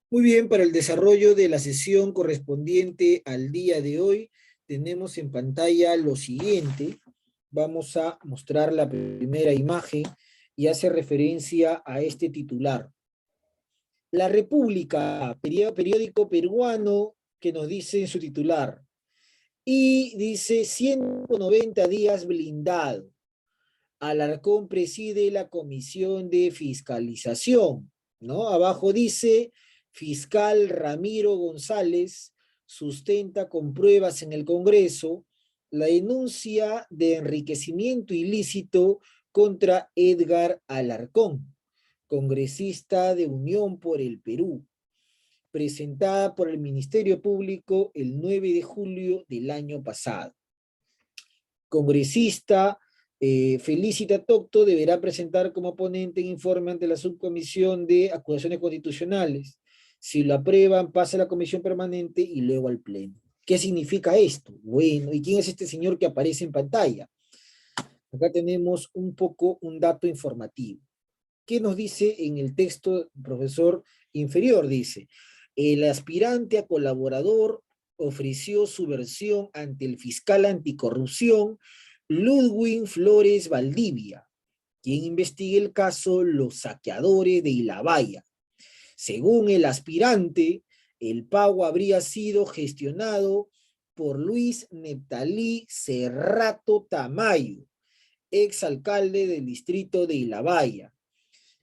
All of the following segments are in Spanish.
Muy bien, para el desarrollo de la sesión correspondiente al día de hoy, tenemos en pantalla lo siguiente. Vamos a mostrar la primera imagen y hace referencia a este titular. La República, periódico peruano que nos dice en su titular, y dice 190 días blindado. Alarcón preside la comisión de fiscalización, ¿no? Abajo dice, fiscal Ramiro González sustenta con pruebas en el Congreso la denuncia de enriquecimiento ilícito contra Edgar Alarcón, congresista de Unión por el Perú, presentada por el Ministerio Público el 9 de julio del año pasado. Congresista Felicita Tocto deberá presentar como ponente en informe ante la Subcomisión de Acusaciones Constitucionales. Si lo aprueban, pasa a la Comisión Permanente y luego al Pleno. ¿Qué significa esto? Bueno, ¿y quién es este señor que aparece en pantalla? Acá tenemos un poco un dato informativo. ¿Qué nos dice en el texto, profesor inferior? Dice, el aspirante a colaborador ofreció su versión ante el fiscal anticorrupción Ludwig Flores Valdivia, quien investiga el caso Los Saqueadores de Ilabaya. Según el aspirante, el pago habría sido gestionado por Luis Neptalí Cerrato Tamayo, exalcalde del distrito de Ilabaya.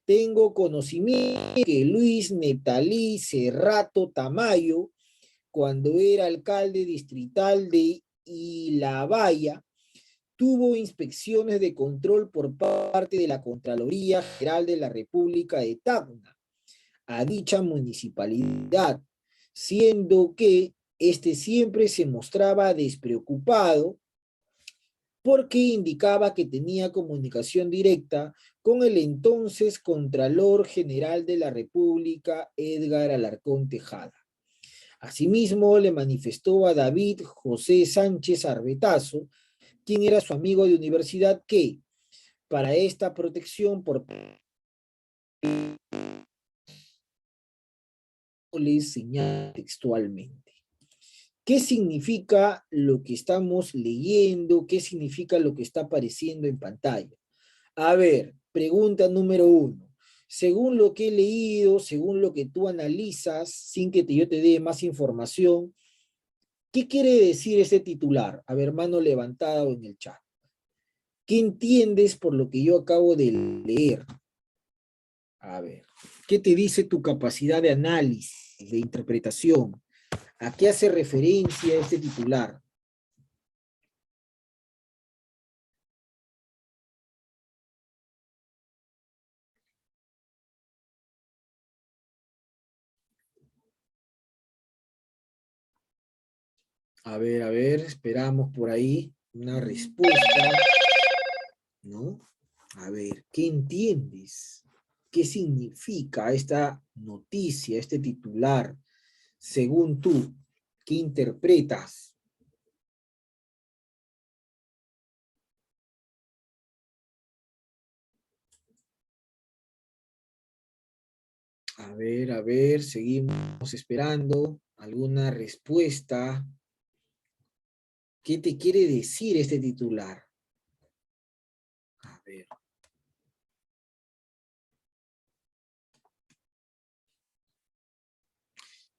Tengo conocimiento que Luis Neptalí Cerrato Tamayo, cuando era alcalde distrital de Ilabaya, tuvo inspecciones de control por parte de la Contraloría General de la República de Tacna a dicha municipalidad, siendo que este siempre se mostraba despreocupado porque indicaba que tenía comunicación directa con el entonces Contralor General de la República, Edgar Alarcón Tejada. Asimismo, le manifestó a David José Sánchez Arbetazo, quien era su amigo de universidad, que para esta protección por les señala textualmente. ¿Qué significa lo que estamos leyendo? ¿Qué significa lo que está apareciendo en pantalla? A ver, pregunta número 1. Según lo que he leído, según lo que tú analizas, sin que yo te dé más información, ¿qué quiere decir ese titular? A ver, mano levantada o en el chat. ¿Qué entiendes por lo que yo acabo de leer? A ver, ¿qué te dice tu capacidad de análisis, de interpretación? ¿A qué hace referencia este titular? A ver, esperamos por ahí una respuesta, ¿no? A ver, ¿qué entiendes? ¿Qué significa esta noticia, este titular, según tú? ¿Qué interpretas? A ver, seguimos esperando alguna respuesta. ¿Qué te quiere decir este titular? A ver.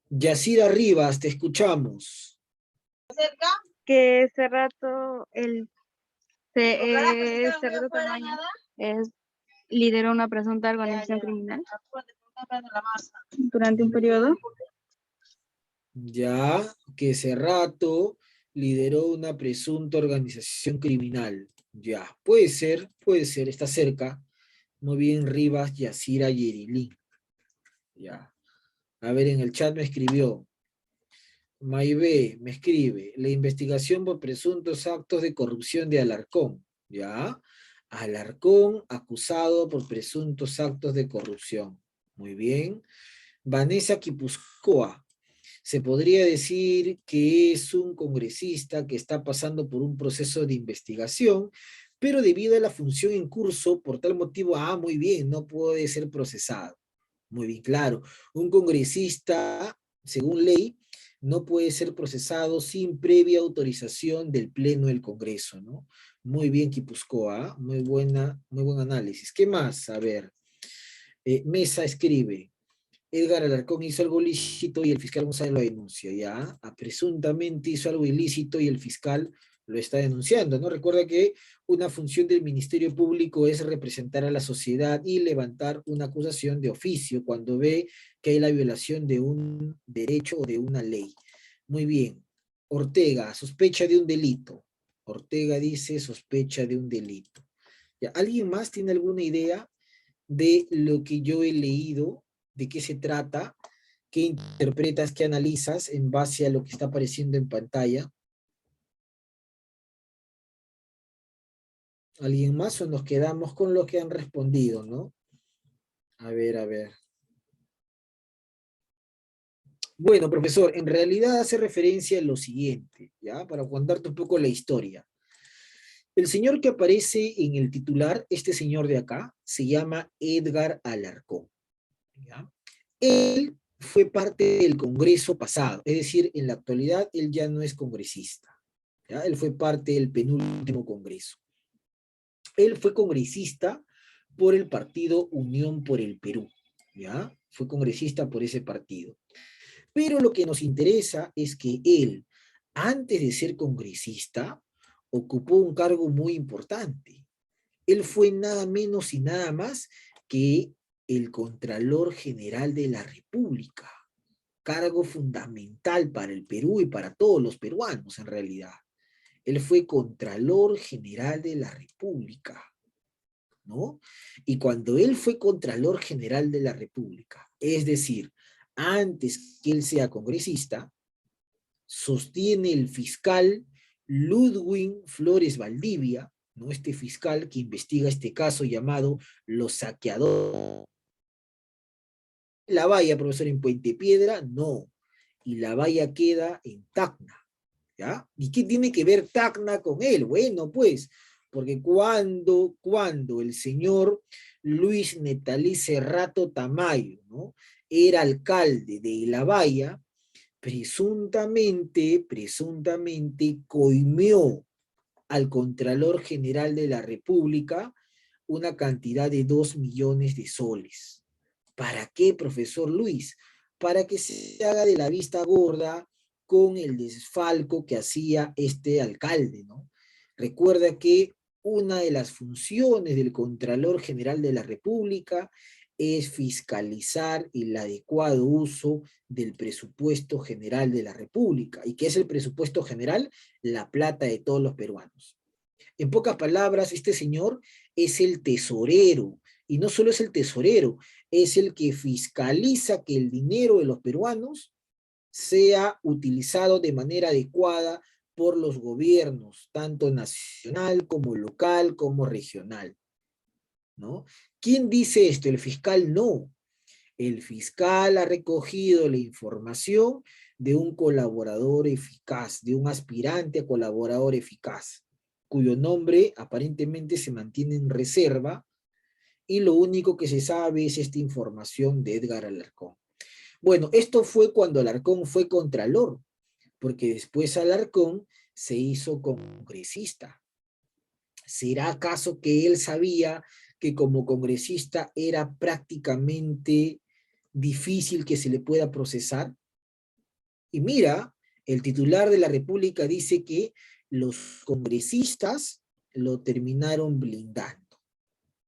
Yacira Rivas, te escuchamos. Que ese rato Cerrato Tamayo lideró una presunta organización criminal durante un periodo. Ya que Cerrato lideró una presunta organización criminal. Ya, puede ser, está cerca. Muy bien, Rivas, Yacira Yerilí. Ya. A ver, en el chat me escribió. Maibé me escribe, la investigación por presuntos actos de corrupción de Alarcón. Ya. Alarcón acusado por presuntos actos de corrupción. Muy bien. Vanessa Quipuscoa. Se podría decir que es un congresista que está pasando por un proceso de investigación, pero debido a la función en curso, por tal motivo, muy bien, no puede ser procesado. Muy bien, claro. Un congresista, según ley, no puede ser procesado sin previa autorización del Pleno del Congreso, ¿no? Muy bien, Kipuscoa, muy buen análisis. ¿Qué más? A ver, Mesa escribe, Edgar Alarcón hizo algo ilícito y el fiscal González lo denuncia, ¿ya? Presuntamente hizo algo ilícito y el fiscal lo está denunciando, ¿no? Recuerda que una función del Ministerio Público es representar a la sociedad y levantar una acusación de oficio cuando ve que hay la violación de un derecho o de una ley. Muy bien. Ortega, sospecha de un delito. Ortega dice sospecha de un delito. ¿Ya? ¿Alguien más tiene alguna idea de lo que yo he leído? ¿De qué se trata? ¿Qué interpretas, qué analizas en base a lo que está apareciendo en pantalla? ¿Alguien más o nos quedamos con los que han respondido, no? A ver, a ver. Bueno, profesor, en realidad hace referencia a lo siguiente, ¿ya? Para contarte un poco la historia. El señor que aparece en el titular, este señor de acá, se llama Edgar Alarcón, ¿ya? Él fue parte del Congreso pasado, es decir, en la actualidad él ya no es congresista, ¿ya? Él fue parte del penúltimo Congreso. Él fue congresista por el partido Unión por el Perú, ¿ya? Fue congresista por ese partido. Pero lo que nos interesa es que él, antes de ser congresista, ocupó un cargo muy importante. Él fue nada menos y nada más que el Contralor General de la República, cargo fundamental para el Perú y para todos los peruanos en realidad. Él fue Contralor General de la República, ¿no? Y cuando él fue Contralor General de la República, es decir, antes que él sea congresista, sostiene el fiscal Ludwig Flores Valdivia, ¿no? Este fiscal que investiga este caso llamado Los Saqueadores. La valla, profesor, en Puente Piedra, no. Y la valla queda en Tacna, ¿ya? ¿Y qué tiene que ver Tacna con él? Bueno, pues, porque cuando el señor Luis Netalí Cerrato Tamayo, ¿no? Era alcalde de La Valla, presuntamente coimió al Contralor General de la República una cantidad de 2 millones de soles. ¿Para qué, profesor Luis? Para que se haga de la vista gorda con el desfalco que hacía este alcalde, ¿no? Recuerda que una de las funciones del Contralor General de la República es fiscalizar el adecuado uso del presupuesto general de la República. ¿Y qué es el presupuesto general? La plata de todos los peruanos. En pocas palabras, este señor es el tesorero, y no solo es el tesorero, es el que fiscaliza que el dinero de los peruanos sea utilizado de manera adecuada por los gobiernos, tanto nacional como local como regional, ¿no? ¿Quién dice esto? El fiscal no. El fiscal ha recogido la información de un colaborador eficaz, de un aspirante a colaborador eficaz, cuyo nombre aparentemente se mantiene en reserva, y lo único que se sabe es esta información de Edgar Alarcón. Bueno, esto fue cuando Alarcón fue contralor, porque después Alarcón se hizo congresista. ¿Será acaso que él sabía que como congresista era prácticamente difícil que se le pueda procesar? Y mira, el titular de la República dice que los congresistas lo terminaron blindando,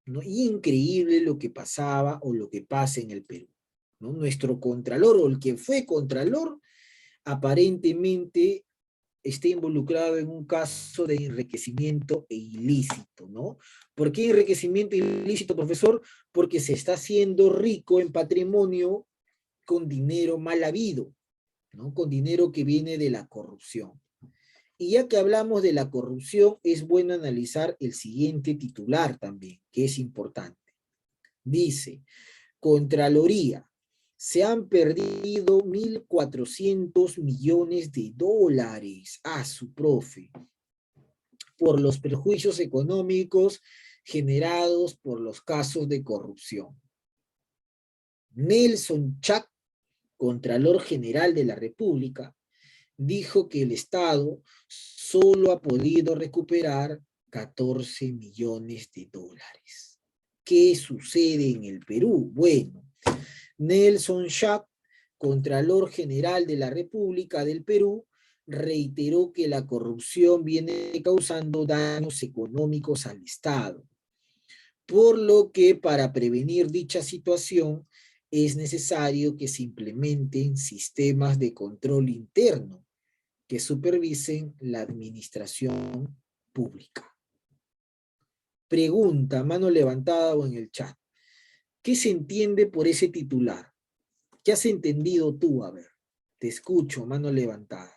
¿no? Y increíble lo que pasaba o lo que pasa en el Perú, ¿no? Nuestro contralor o el que fue contralor aparentemente esté involucrado en un caso de enriquecimiento e ilícito, ¿no? ¿Por qué enriquecimiento ilícito, profesor? Porque se está haciendo rico en patrimonio con dinero mal habido, ¿no? Con dinero que viene de la corrupción. Y ya que hablamos de la corrupción, es bueno analizar el siguiente titular también, que es importante. Dice, Contraloría, se han perdido 1.400 millones de dólares a su profe por los perjuicios económicos generados por los casos de corrupción. Nelson Chac, Contralor General de la República, dijo que el Estado solo ha podido recuperar 14 millones de dólares. ¿Qué sucede en el Perú? Bueno, Nelson Chac, Contralor General de la República del Perú, reiteró que la corrupción viene causando daños económicos al Estado, por lo que para prevenir dicha situación es necesario que se implementen sistemas de control interno que supervisen la administración pública. Pregunta, mano levantada o en el chat. ¿Qué se entiende por ese titular? ¿Qué has entendido tú? A ver, te escucho, mano levantada.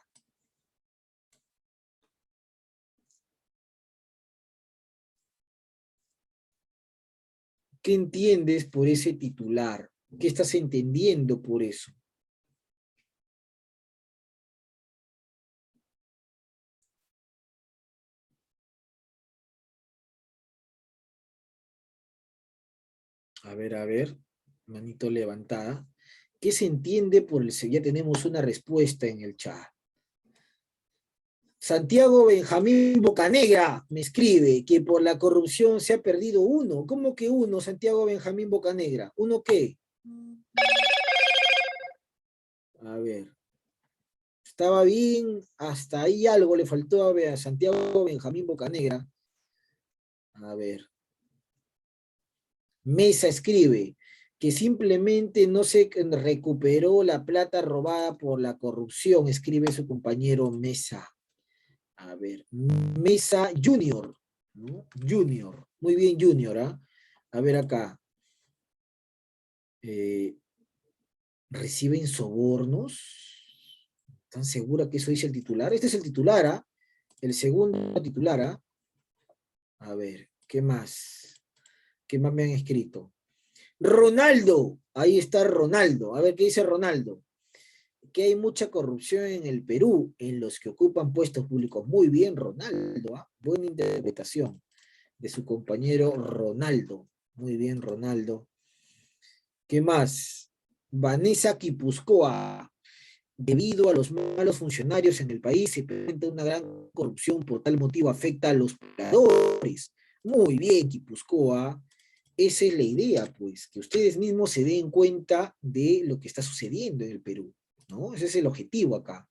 ¿Qué entiendes por ese titular? ¿Qué estás entendiendo por eso? A ver, manito levantada. ¿Qué se entiende por el... Ya tenemos una respuesta en el chat. Santiago Benjamín Bocanegra me escribe que por la corrupción se ha perdido uno. ¿Cómo que uno, Santiago Benjamín Bocanegra? ¿Uno qué? A ver. Estaba bien, hasta ahí algo le faltó a Santiago Benjamín Bocanegra. A ver. Mesa escribe que simplemente no se recuperó la plata robada por la corrupción, escribe su compañero Mesa. A ver, Mesa Junior, ¿no? Junior, muy bien Junior, ¿ah? A ver acá. ¿Reciben sobornos? ¿Están segura que eso dice el titular? Este es el titular, ¿ah? El segundo titular, ¿ah? A ver, ¿qué más? ¿Qué más me han escrito? Ronaldo, ahí está Ronaldo. A ver, ¿qué dice Ronaldo? Que hay mucha corrupción en el Perú, en los que ocupan puestos públicos. Muy bien, Ronaldo, ¿ah? Buena interpretación de su compañero Ronaldo. Muy bien, Ronaldo. ¿Qué más? Vanessa Quipuscoa. Debido a los malos funcionarios en el país, se presenta una gran corrupción, por tal motivo afecta a los pobladores. Muy bien, Quipuscoa. Esa es la idea, pues, que ustedes mismos se den cuenta de lo que está sucediendo en el Perú, ¿no? Ese es el objetivo acá.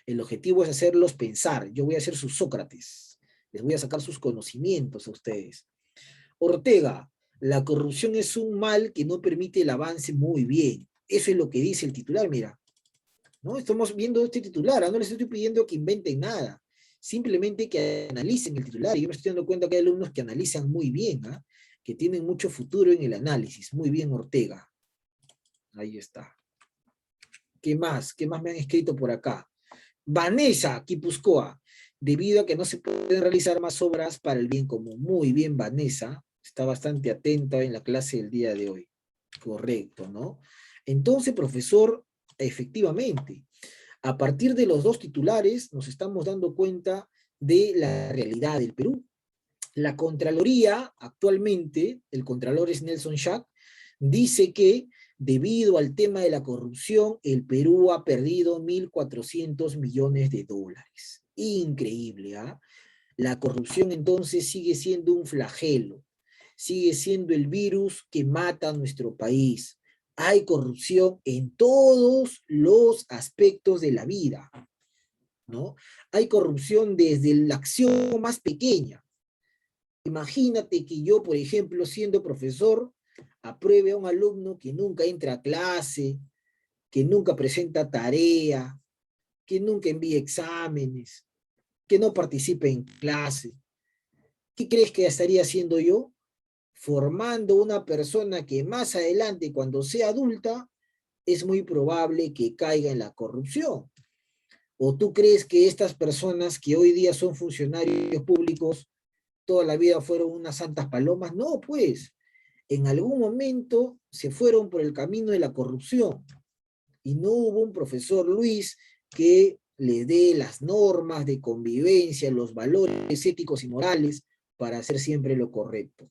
El objetivo es hacerlos pensar. Yo voy a ser su Sócrates. Les voy a sacar sus conocimientos a ustedes. Ortega, la corrupción es un mal que no permite el avance. Muy bien. Eso es lo que dice el titular, mira. ¿No? Estamos viendo este titular, ¿no? Les estoy pidiendo que inventen nada. Simplemente que analicen el titular. Y yo me estoy dando cuenta que hay alumnos que analizan muy bien, ¿ah? Que tienen mucho futuro en el análisis. Muy bien, Ortega. Ahí está. ¿Qué más? ¿Qué más me han escrito por acá? Vanessa Quipuscoa. Debido a que no se pueden realizar más obras para el bien común. Muy bien, Vanessa. Está bastante atenta en la clase del día de hoy. Correcto, ¿no? Entonces, profesor, efectivamente, a partir de los dos titulares nos estamos dando cuenta de la realidad del Perú. La Contraloría, actualmente, el Contralor es Nelson Chac, dice que debido al tema de la corrupción, el Perú ha perdido 1.400 millones de dólares. Increíble, ¿ah? La corrupción entonces sigue siendo un flagelo, sigue siendo el virus que mata a nuestro país. Hay corrupción en todos los aspectos de la vida, ¿no? Hay corrupción desde la acción más pequeña. Imagínate que yo, por ejemplo, siendo profesor, apruebe a un alumno que nunca entra a clase, que nunca presenta tarea, que nunca envía exámenes, que no participe en clase. ¿Qué crees que estaría haciendo yo? Formando una persona que más adelante, cuando sea adulta, es muy probable que caiga en la corrupción. ¿O tú crees que estas personas que hoy día son funcionarios públicos toda la vida fueron unas santas palomas? No, pues, en algún momento se fueron por el camino de la corrupción y no hubo un profesor Luis que le dé las normas de convivencia, los valores éticos y morales para hacer siempre lo correcto.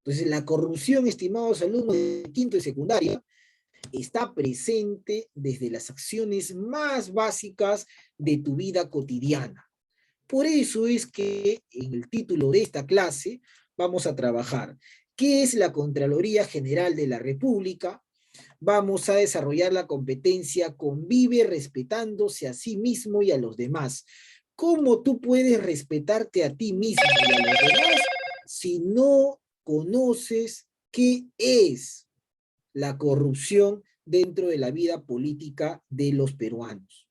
Entonces, la corrupción, estimados alumnos de quinto y secundaria, Está presente desde las acciones más básicas de tu vida cotidiana. Por eso es que en el título de esta clase vamos a trabajar qué es la Contraloría General de la República. Vamos a desarrollar la competencia convive respetándose a sí mismo y a los demás. ¿Cómo tú puedes respetarte a ti mismo y a los demás si no conoces qué es la corrupción dentro de la vida política de los peruanos?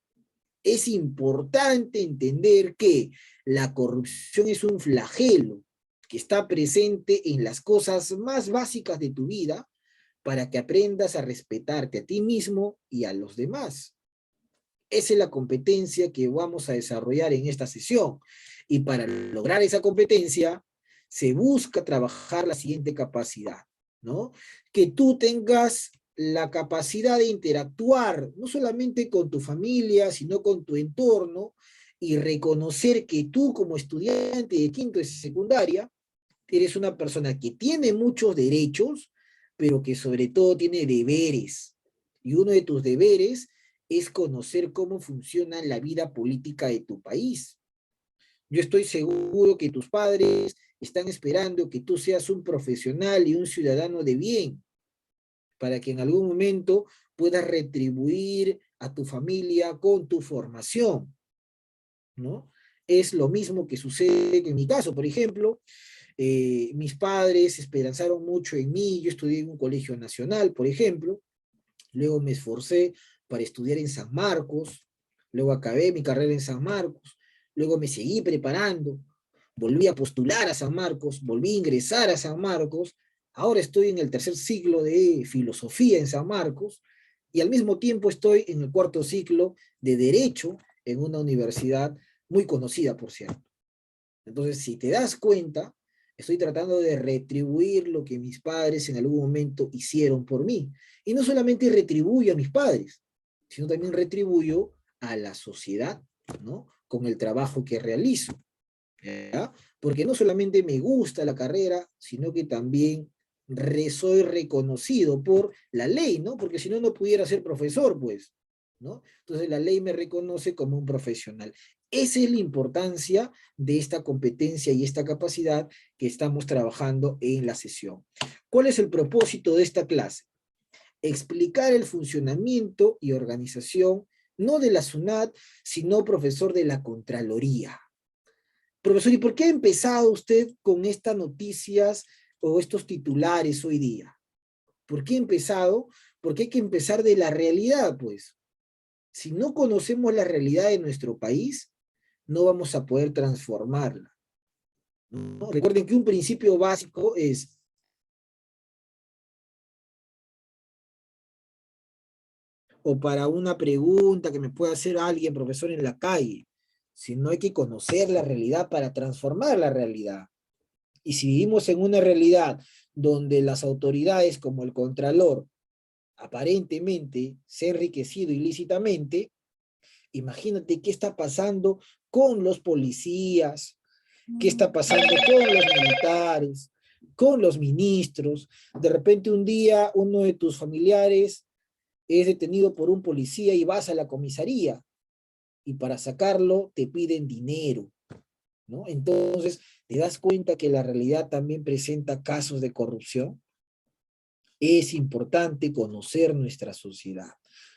Es importante entender que la corrupción es un flagelo que está presente en las cosas más básicas de tu vida para que aprendas a respetarte a ti mismo y a los demás. Esa es la competencia que vamos a desarrollar en esta sesión. Y para lograr esa competencia, se busca trabajar la siguiente capacidad, ¿no? Que tú tengas la capacidad de interactuar, no solamente con tu familia, sino con tu entorno, y reconocer que tú como estudiante de quinto de secundaria, eres una persona que tiene muchos derechos, pero que sobre todo tiene deberes. Y uno de tus deberes es conocer cómo funciona la vida política de tu país. Yo estoy seguro que tus padres están esperando que tú seas un profesional y un ciudadano de bien, para que en algún momento puedas retribuir a tu familia con tu formación, ¿no? Es lo mismo que sucede en mi caso, por ejemplo. Mis padres esperanzaron mucho en mí, yo estudié en un colegio nacional, por ejemplo, luego me esforcé para estudiar en San Marcos, luego acabé mi carrera en San Marcos, luego me seguí preparando, volví a postular a San Marcos, volví a ingresar a San Marcos, ahora estoy en el tercer ciclo de filosofía en San Marcos, y al mismo tiempo estoy en el cuarto ciclo de Derecho en una universidad muy conocida, por cierto. Entonces, si te das cuenta, estoy tratando de retribuir lo que mis padres en algún momento hicieron por mí. Y no solamente retribuyo a mis padres, sino también retribuyo a la sociedad, ¿no? Con el trabajo que realizo, ¿ya? Porque no solamente me gusta la carrera, sino que también soy reconocido por la ley, ¿no? Porque si no, no pudiera ser profesor, pues, ¿no? Entonces la ley me reconoce como un profesional. Esa es la importancia de esta competencia y esta capacidad que estamos trabajando en la sesión. ¿Cuál es el propósito de esta clase? Explicar el funcionamiento y organización, no de la SUNAT, sino, profesor, de la Contraloría. Profesor, ¿y por qué ha empezado usted con estas noticias o estos titulares hoy día? ¿Por qué ha empezado? Porque hay que empezar de la realidad, pues. Si no conocemos la realidad de nuestro país, no vamos a poder transformarla, ¿no? Recuerden que un principio básico es, o para una pregunta que me pueda hacer alguien, profesor, en la calle, sino hay que conocer la realidad para transformar la realidad. Y si vivimos en una realidad donde las autoridades como el Contralor aparentemente se ha enriquecido ilícitamente, imagínate qué está pasando con los policías, qué está pasando con los militares, con los ministros. De repente un día uno de tus familiares es detenido por un policía y vas a la comisaría y para sacarlo te piden dinero, ¿no? Entonces, ¿te das cuenta que la realidad también presenta casos de corrupción? Es importante conocer nuestra sociedad.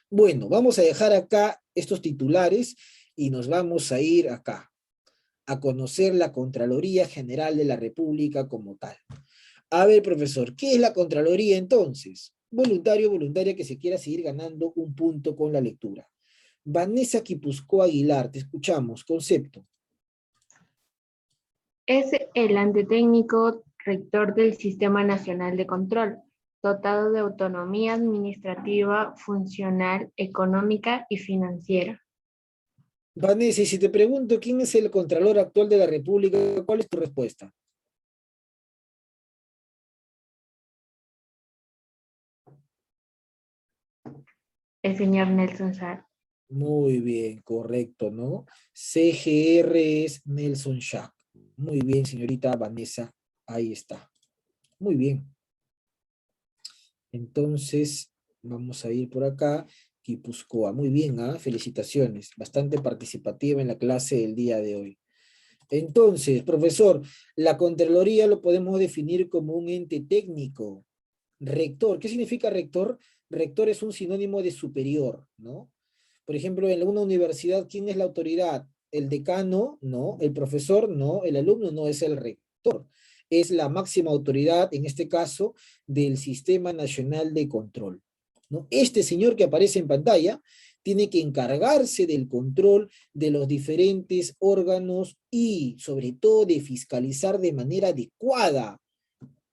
Bueno, vamos a dejar acá estos titulares y nos vamos a ir acá, a conocer la Contraloría General de la República como tal. A ver, profesor, ¿qué es la Contraloría entonces? Voluntario o voluntaria que se quiera seguir ganando un punto con la lectura. Vanessa Quipuscoa Aguilar, te escuchamos. Concepto. Es el ente técnico rector del Sistema Nacional de Control, dotado de autonomía administrativa, funcional, económica y financiera. Vanessa, y si te pregunto quién es el Contralor actual de la República, ¿cuál es tu respuesta? El señor Nelson Sar. Muy bien, correcto, ¿no? CGR es Nelson Schack. Muy bien, señorita Vanessa. Ahí está. Muy bien. Entonces, Vamos a ir por acá. Guipúzcoa. Muy bien, ¿ah? Felicitaciones. Bastante participativa en la clase del día de hoy. Entonces, profesor, la Contraloría lo podemos definir como un ente técnico. Rector, ¿qué significa rector? Rector es un sinónimo de superior, ¿no? Por ejemplo, en una universidad, ¿quién es la autoridad? ¿El decano? No. ¿El profesor? No. ¿El alumno? No, es el rector. Es la máxima autoridad, en este caso, del Sistema Nacional de Control, ¿no? Este señor que aparece en pantalla tiene que encargarse del control de los diferentes órganos y, sobre todo, de fiscalizar de manera adecuada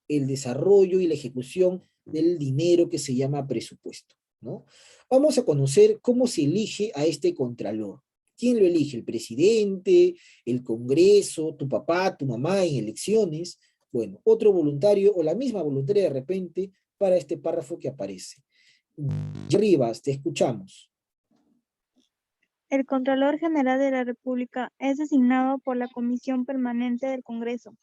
el desarrollo y la ejecución del dinero que se llama presupuesto, ¿no? Vamos a conocer cómo se elige a este contralor. ¿Quién lo elige? ¿El presidente, el Congreso, tu papá, tu mamá en elecciones? Bueno, otro voluntario o la misma voluntaria de repente para este párrafo que aparece. Rivas, te escuchamos. El Contralor General de la República es designado por la Comisión Permanente del Congreso,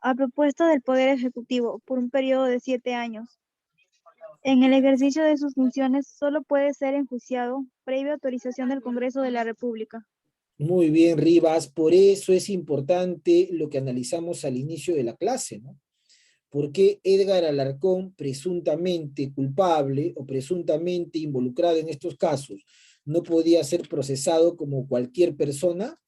a propuesta del Poder Ejecutivo, por un periodo de 7 años. En el ejercicio de sus funciones solo puede ser enjuiciado previa autorización del Congreso de la República. Muy bien, Rivas, por eso es importante lo que analizamos al inicio de la clase, ¿no? ¿Por qué Edgar Alarcón, presuntamente culpable o presuntamente involucrado en estos casos, no podía ser procesado como cualquier persona?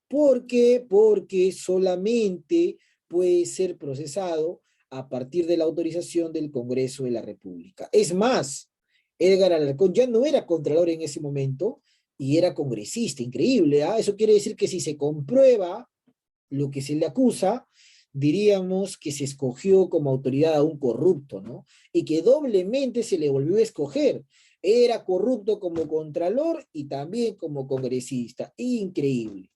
¿Por qué? Porque solamente puede ser procesado a partir de la autorización del Congreso de la República. Es más, Edgar Alarcón ya no era contralor en ese momento y era congresista, increíble, ¿ah? Eso quiere decir que si se comprueba lo que se le acusa, diríamos que se escogió como autoridad a un corrupto, ¿no? Y que doblemente se le volvió a escoger. Era corrupto como contralor y también como congresista. Increíble.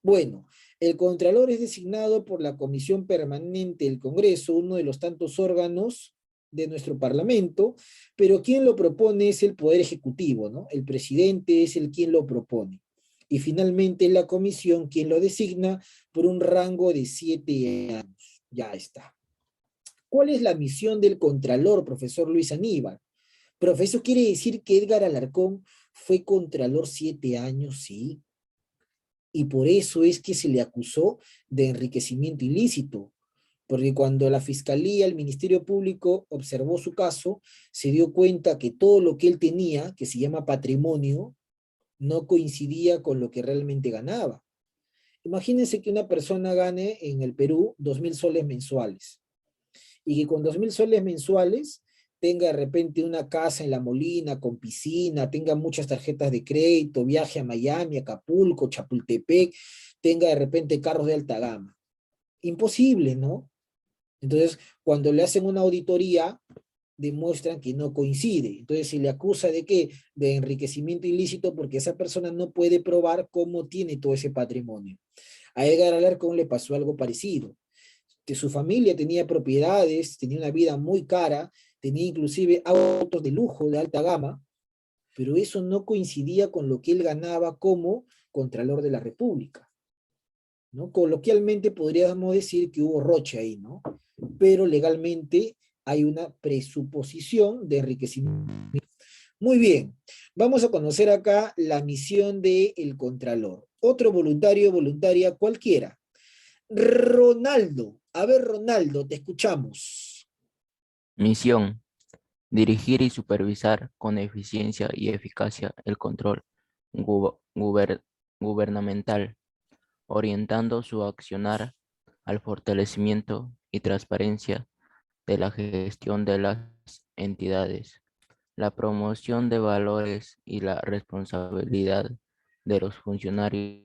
Bueno, el Contralor es designado por la Comisión Permanente del Congreso, uno de los tantos órganos de nuestro Parlamento, pero quien lo propone es el Poder Ejecutivo, ¿no? El presidente es el quien lo propone. Y finalmente la comisión quien lo designa por un rango de 7 años. Ya está. ¿Cuál es la misión del Contralor, profesor Luis Aníbal? Profesor, ¿quiere decir que Edgar Alarcón fue Contralor 7 años? Sí, y por eso es que se le acusó de enriquecimiento ilícito, porque cuando la Fiscalía, el Ministerio Público observó su caso, se dio cuenta que todo lo que él tenía, que se llama patrimonio, no coincidía con lo que realmente ganaba. Imagínense que una persona gane en el Perú 2.000 soles mensuales, y que con 2.000 soles mensuales tenga de repente una casa en La Molina con piscina, tenga muchas tarjetas de crédito, viaje a Miami, Acapulco, Chapultepec, tenga de repente carros de alta gama. Imposible, ¿no? Entonces, cuando le hacen una auditoría, demuestran que no coincide. Entonces, se le acusa de qué? De enriquecimiento ilícito porque esa persona no puede probar cómo tiene todo ese patrimonio. A Edgar Alarcón le pasó algo parecido, que su familia tenía propiedades, tenía una vida muy cara, tenía inclusive autos de lujo de alta gama, pero eso no coincidía con lo que él ganaba como Contralor de la República, ¿no? Coloquialmente podríamos decir que hubo roche ahí, ¿no? Pero legalmente hay una presuposición de enriquecimiento. Muy bien, vamos a conocer acá la misión del Contralor. Otro voluntario, voluntaria, cualquiera. Ronaldo. A ver, Ronaldo, te escuchamos. Misión: dirigir y supervisar con eficiencia y eficacia el control gubernamental, orientando su accionar al fortalecimiento y transparencia de la gestión de las entidades, la promoción de valores y la responsabilidad de los funcionarios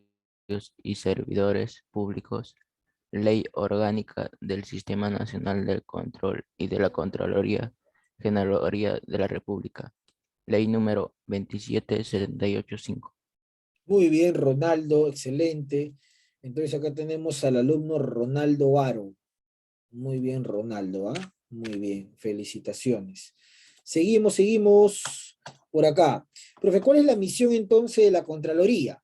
y servidores públicos. Ley Orgánica del Sistema Nacional del Control y de la Contraloría General de la República. Ley número 27785. Muy bien, Ronaldo, excelente. Entonces acá tenemos al alumno Ronaldo Aro. Muy bien, Ronaldo, ¿ah? Muy bien, felicitaciones. Seguimos por acá. Profe, ¿cuál es la misión entonces de la Contraloría?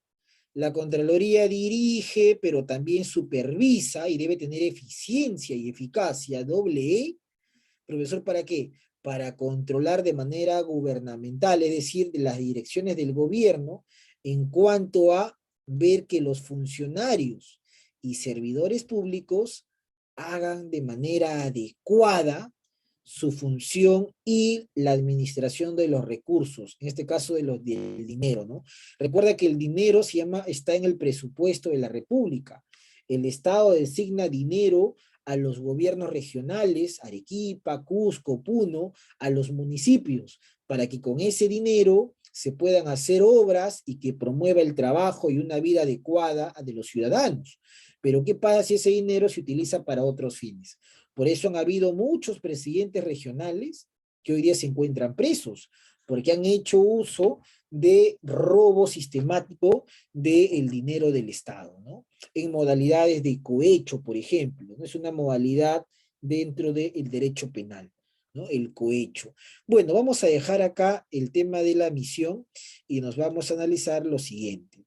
La Contraloría dirige, pero también supervisa y debe tener eficiencia y eficacia, doble E. Profesor, ¿para qué? para controlar de manera gubernamental, es decir, de las direcciones del gobierno, en cuanto a ver que los funcionarios y servidores públicos hagan de manera adecuada su función y la administración de los recursos, en este caso del dinero, ¿no? Recuerda que el dinero está en el presupuesto de la República. El Estado designa dinero a los gobiernos regionales, Arequipa, Cusco, Puno, a los municipios, para que con ese dinero se puedan hacer obras y que promueva el trabajo y una vida adecuada de los ciudadanos. Pero ¿qué pasa si ese dinero se utiliza para otros fines? Por eso han habido muchos presidentes regionales que hoy día se encuentran presos, porque han hecho uso de robo sistemático del dinero del Estado, ¿no? En modalidades de cohecho, por ejemplo, ¿no? Es una modalidad dentro del derecho penal, ¿no? El cohecho. Bueno, vamos a dejar acá el tema de la misión y nos vamos a analizar lo siguiente.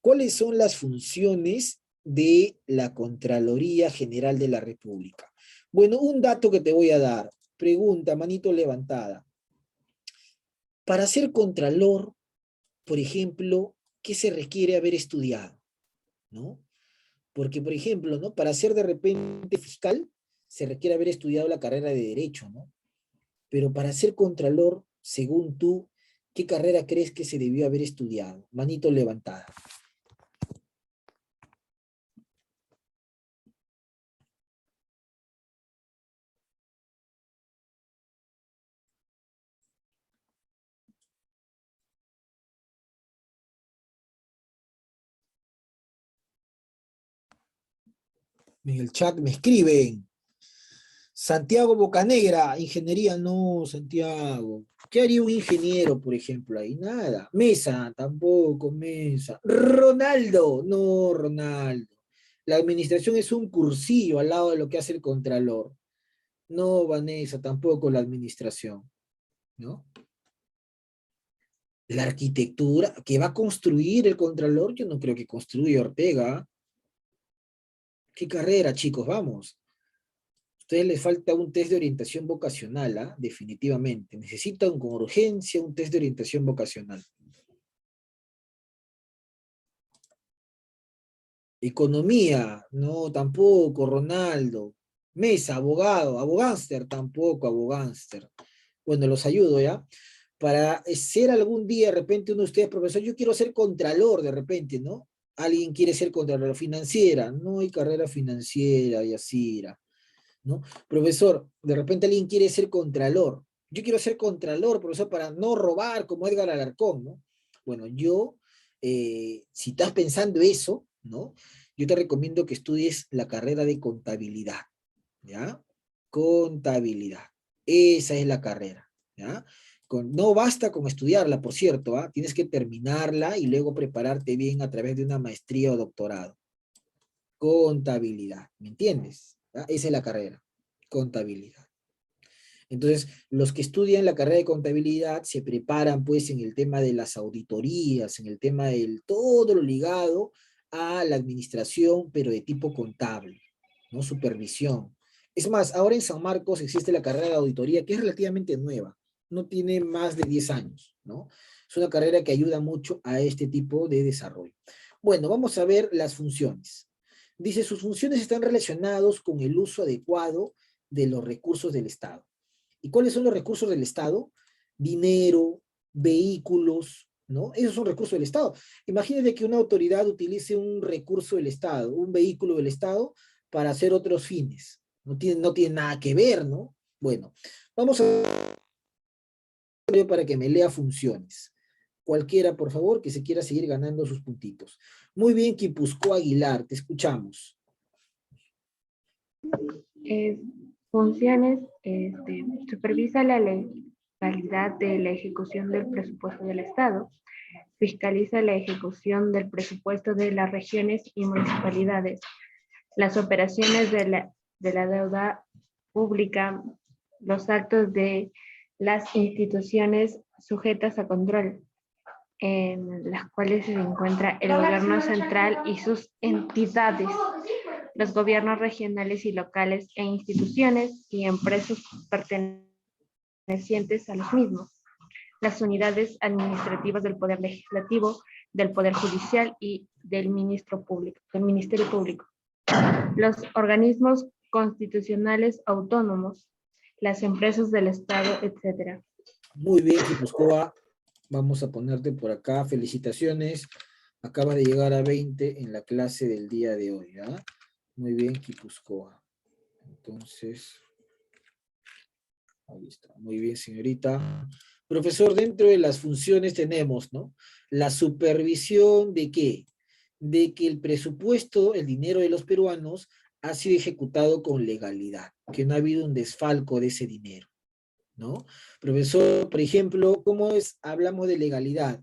¿Cuáles son las funciones de la Contraloría General de la República? Bueno, un dato que te voy a dar. Pregunta, manito levantada. Para ser contralor, por ejemplo, ¿qué se requiere haber estudiado? ¿No? Porque, por ejemplo, ¿no? Para ser de repente fiscal, se requiere haber estudiado la carrera de Derecho, ¿no? Pero para ser contralor, según tú, ¿qué carrera crees que se debió haber estudiado? Manito levantada. En el chat me escriben. Santiago Bocanegra, ingeniería, no, Santiago. ¿Qué haría un ingeniero, por ejemplo, ahí? Nada. Mesa, tampoco, Mesa. Ronaldo, no, Ronaldo. La administración es un cursillo al lado de lo que hace el contralor. No, Vanessa, tampoco la administración, ¿no? La arquitectura, que va a construir el contralor, yo no creo que construya Ortega. ¿Qué carrera, chicos? Vamos. A ustedes les falta un test de orientación vocacional, ¿ah? Definitivamente. Necesitan con urgencia un test de orientación vocacional. Economía, no, tampoco, Ronaldo. Mesa, abogado, abogánster, tampoco, abogánster. Bueno, los ayudo, ¿ya? Para ser algún día, de repente, uno de ustedes, profesor, yo quiero ser contralor, de repente, ¿no? Alguien quiere ser contralor financiera, no hay carrera financiera y así, ¿no? Profesor, de repente alguien quiere ser contralor. Yo quiero ser contralor, profesor, para no robar como Edgar Alarcón, ¿no? Bueno, si estás pensando eso, ¿no? Yo te recomiendo que estudies la carrera de contabilidad, ¿ya? Contabilidad. Esa es la carrera, ¿ya? No basta con estudiarla, por cierto, ¿ah? Tienes que terminarla y luego prepararte bien a través de una maestría o doctorado. Contabilidad, ¿me entiendes? ¿Ah? Esa es la carrera, contabilidad. Entonces, los que estudian la carrera de contabilidad se preparan pues en el tema de las auditorías, en el tema del todo lo ligado a la administración, pero de tipo contable, ¿no? Supervisión. Es más, ahora en San Marcos existe la carrera de auditoría que es relativamente nueva, no tiene más de 10 años, ¿no? Es una carrera que ayuda mucho a este tipo de desarrollo. Bueno, vamos a ver las funciones. Dice, sus funciones están relacionadas con el uso adecuado de los recursos del Estado. ¿Y cuáles son los recursos del Estado? Dinero, vehículos, ¿no? Esos son recursos del Estado. Imagínate que una autoridad utilice un recurso del Estado, un vehículo del Estado, para hacer otros fines. No tiene nada que ver, ¿no? Bueno, vamos a para que me lea funciones. Cualquiera, por favor, que se quiera seguir ganando sus puntitos. Muy bien, Quipuscoa Aguilar, te escuchamos. Funciones, supervisa la legalidad de la ejecución del presupuesto del Estado, fiscaliza la ejecución del presupuesto de las regiones y municipalidades, las operaciones de la deuda pública, los actos de las instituciones sujetas a control, en las cuales se encuentra el gobierno central y sus entidades, los gobiernos regionales y locales e instituciones y empresas pertenecientes pertenecientes a los mismos, las unidades administrativas del Poder Legislativo, del Poder Judicial y del Ministerio Público, los organismos constitucionales autónomos, las empresas del Estado, etc. Muy bien, Guipúzcoa. Vamos a ponerte por acá. Felicitaciones. Acabas de llegar a 20 en la clase del día de hoy, ¿ah? Muy bien, Guipúzcoa. Entonces, ahí está. Muy bien, señorita. Profesor, dentro de las funciones tenemos, ¿no? La supervisión de ¿qué? De que el presupuesto, el dinero de los peruanos, ha sido ejecutado con legalidad, que no ha habido un desfalco de ese dinero, ¿no? Profesor, por ejemplo, ¿cómo es? Hablamos de legalidad,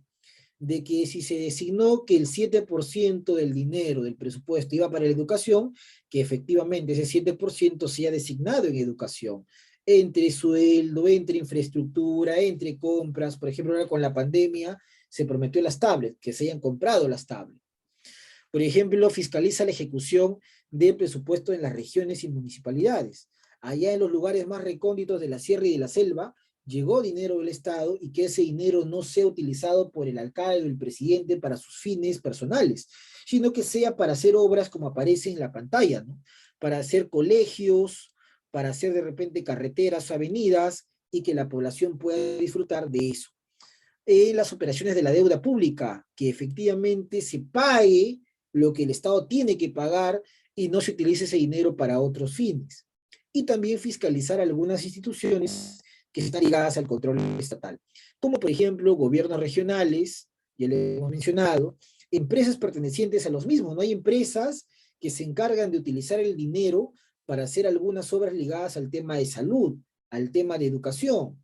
de que si se designó que el 7% del dinero del presupuesto iba para la educación, que efectivamente ese 7% sea designado en educación, entre sueldo, entre infraestructura, entre compras. Por ejemplo, ahora con la pandemia se prometió las tablets, que se hayan comprado las tablets. Por ejemplo, fiscaliza la ejecución del presupuesto en las regiones y municipalidades. Allá en los lugares más recónditos de la sierra y de la selva, llegó dinero del Estado y que ese dinero no sea utilizado por el alcalde o el presidente para sus fines personales, sino que sea para hacer obras como aparece en la pantalla, ¿no? Para hacer colegios, para hacer de repente carreteras o avenidas y que la población pueda disfrutar de eso. Las operaciones de la deuda pública, que efectivamente se pague lo que el Estado tiene que pagar y no se utilice ese dinero para otros fines. Y también fiscalizar algunas instituciones que están ligadas al control estatal, como por ejemplo gobiernos regionales, ya le hemos mencionado, empresas pertenecientes a los mismos. No hay empresas que se encargan de utilizar el dinero para hacer algunas obras ligadas al tema de salud, al tema de educación,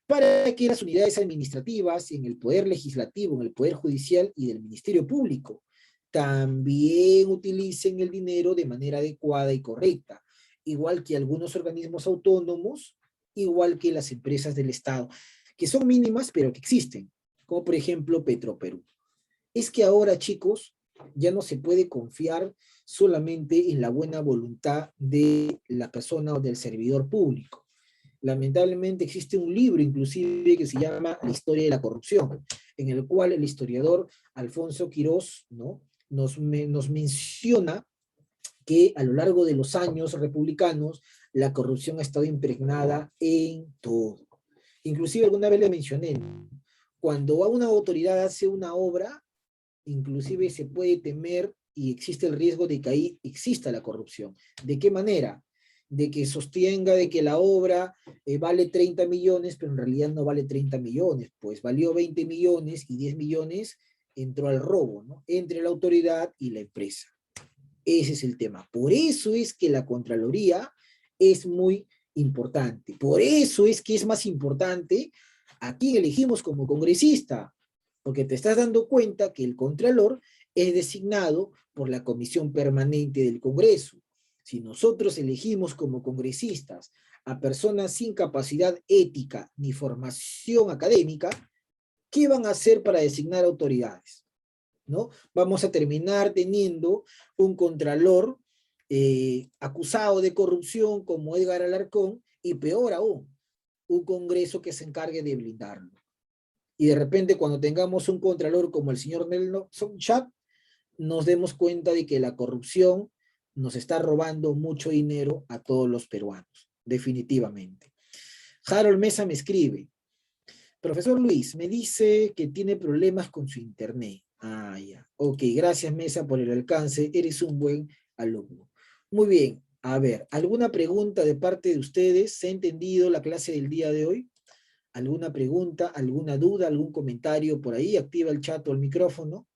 para que las unidades administrativas en el Poder Legislativo, en el Poder Judicial y del Ministerio Público también utilicen el dinero de manera adecuada y correcta, igual que algunos organismos autónomos, igual que las empresas del Estado, que son mínimas pero que existen, como por ejemplo Petroperú. Es que ahora, chicos, ya no se puede confiar solamente en la buena voluntad de la persona o del servidor público. Lamentablemente existe un libro inclusive que se llama La historia de la corrupción, en el cual el historiador Alfonso Quirós, ¿no? nos menciona que a lo largo de los años republicanos la corrupción ha estado impregnada en todo. Inclusive alguna vez le mencioné, cuando una autoridad hace una obra, inclusive se puede temer y existe el riesgo de que ahí exista la corrupción. ¿De qué manera? De que sostenga de que la obra vale 30 millones, pero en realidad no vale 30 millones, pues valió 20 millones y 10 millones entró al robo, ¿no? Entre la autoridad y la empresa. Ese es el tema. Por eso es que la Contraloría es muy importante. Por eso es que es más importante a quién elegimos como congresista, porque te estás dando cuenta que el Contralor es designado por la Comisión Permanente del Congreso. Si nosotros elegimos como congresistas a personas sin capacidad ética ni formación académica, ¿qué van a hacer para designar autoridades? ¿No? Vamos a terminar teniendo un contralor acusado de corrupción como Edgar Alarcón, y peor aún, un Congreso que se encargue de blindarlo. Y de repente cuando tengamos un contralor como el señor Nelson Chap, nos demos cuenta de que la corrupción nos está robando mucho dinero a todos los peruanos, definitivamente. Harold Mesa me escribe, profesor Luis, me dice que tiene problemas con su internet. Ah, ya. Ok, gracias Mesa por el alcance, eres un buen alumno. Muy bien, a ver, ¿alguna pregunta de parte de ustedes? ¿Se ha entendido la clase del día de hoy? ¿Alguna pregunta, alguna duda, algún comentario por ahí? Activa el chat o el micrófono.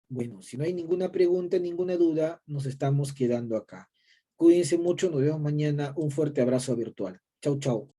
Bueno, si no hay ninguna pregunta, ninguna duda, nos estamos quedando acá. Cuídense mucho, nos vemos mañana. Un fuerte abrazo virtual. Chau, chau.